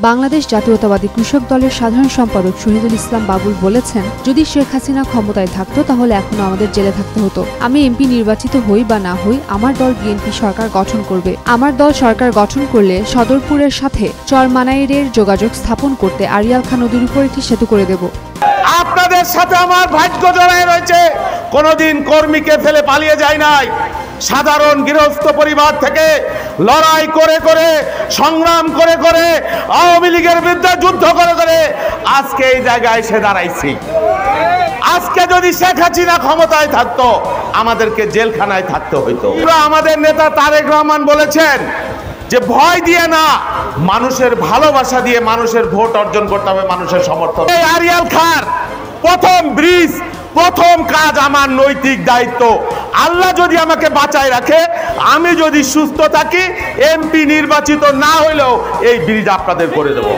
বাংলাদেশ জাতীয়তাবাদী কৃষক দলের সাধারণ সম্পাদক শহীদুল ইসলাম বাবুল বলেছেন, যদি শেখ হাসিনা ক্ষমতায় থাকতো তাহলে এখনো আমাদের জেলে থাকতে হতো। আমি এমপি নির্বাচিত হই বা না হই, আমার দল বিএনপি সরকার গঠন করবে। আমার দল সরকার গঠন করলে সদরপুরের সাথে চরমানাইরের যোগাযোগ স্থাপন করতে আড়িয়াল খাঁ নদীর উপর একটি সেতু করে দেব। আপনাদের সাথে আমার ভাগ্য জড়ায় রয়েছে। কোনোদিন কর্মীকে ফেলে পালিয়ে যায় নাই। সাধারণ গৃহস্থ পরিবার থেকে লড়াই করে করে, সংগ্রাম করে করে, আওয়ামী লীগের বিরুদ্ধে যুদ্ধ করে করে আজকে এই জায়গায় এসে দাঁড়াইছি। আজকে যদি শেখ হাসিনা ক্ষমতায় থাকতো আমাদেরকে জেলখানায় থাকতে হইতো। আমাদের নেতা তারেক রহমান বলেছেন যে ভয় দিয়ে না, মানুষের ভালোবাসা দিয়ে মানুষের ভোট অর্জন করতে হবে, মানুষের সমর্থন। এই আড়িয়াল খাঁর প্রথম ব্রিজ, প্রথম কাজ আমার নৈতিক দায়িত্ব। আল্লাহ যদি আমাকে বাঁচায় রাখে, আমি যদি সুস্থ থাকি, এমপি নির্বাচিত না হইলেও এই ব্রিজ আপনাদের করে দেব।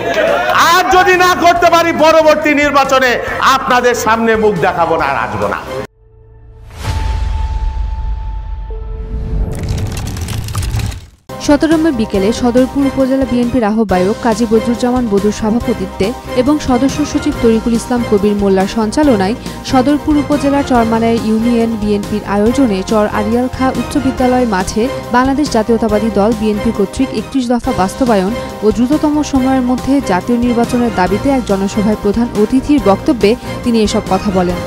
আর যদি না করতে পারি, পরবর্তী নির্বাচনে আপনাদের সামনে মুখ দেখাবো না, আর আসবো না। মে বিকেলে সদরপুর উপজেলা বিএনপির আহ্বায়ক কাজী বদরুজ্জামান বদুর সভাপতিত্বে এবং সদস্য সচিব তরিকুল ইসলাম কবির মোল্লার সঞ্চালনায় সদরপুর উপজেলার চরমানাইর ইউনিয়ন বিএনপির আয়োজনে চর আড়িয়াল খাঁ উচ্চ বিদ্যালয় মাঠে বাংলাদেশ জাতীয়তাবাদী দল বিএনপি কর্তৃক 31 দফা বাস্তবায়ন ও দ্রুততম সময়ের মধ্যে জাতীয় নির্বাচনের দাবিতে এক জনসভায় প্রধান অতিথির বক্তব্যে তিনি এসব কথা বলেন।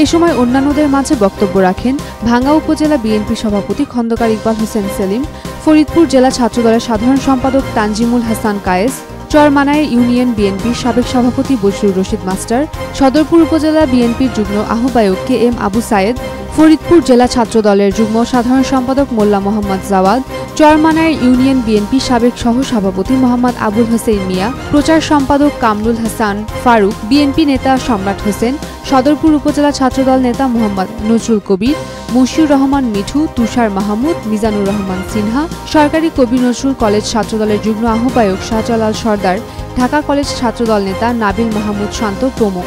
এ সময় অন্যান্যদের মাঝে বক্তব্য রাখেন ভাঙ্গা উপজেলা বিএনপি সভাপতি খন্দকার ইকবাল হোসেন সেলিম, ফরিদপুর জেলা ছাত্রদলের সাধারণ সম্পাদক তানজিমুল হাসান কায়েস, চরমানাইর ইউনিয়ন বিএনপির সাবেক সভাপতি বজলুর রশিদ মাস্টার, সদরপুর উপজেলা বিএনপির যুগ্ম আহ্বায়ক KM আবু সায়েদ, ফরিদপুর জেলা ছাত্রদলের যুগ্ম সাধারণ সম্পাদক মোল্লা Mohammad Javad, Charmanair union BNP সাবেক সহ সভাপতি মোহাম্মদ আবুল হোসেন মিয়া, প্রচার সম্পাদক কামরুল হাসান ফারুক, বিএনপি নেতা সম্রাট হোসেন, সদরপুর উপজেলা ছাত্রদল নেতা মোহাম্মদ নজরুল কবির, মশিউর রহমান মিঠু, তুষার মাহমুদ, মিজানুর রহমান সিনহা, সরকারি কবি নজরুল কলেজ ছাত্রদলের যুগ্ম আহ্বায়ক শাহজালাল সর্দার, ঢাকা কলেজ ছাত্রদল নেতা নাবিল মাহমুদ শান্ত প্রমুখ।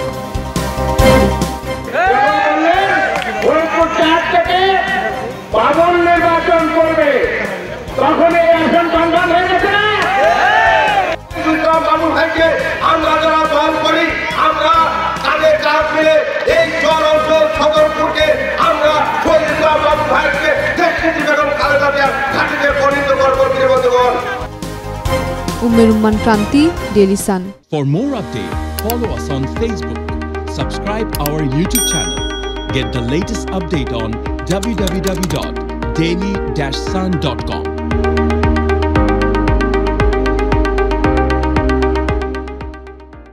উম্মের উম্মান ক্রান্তি, Daily Sun. For more updates, follow us on Facebook, subscribe our YouTube channel, get the latest update on www.daily-sun.com.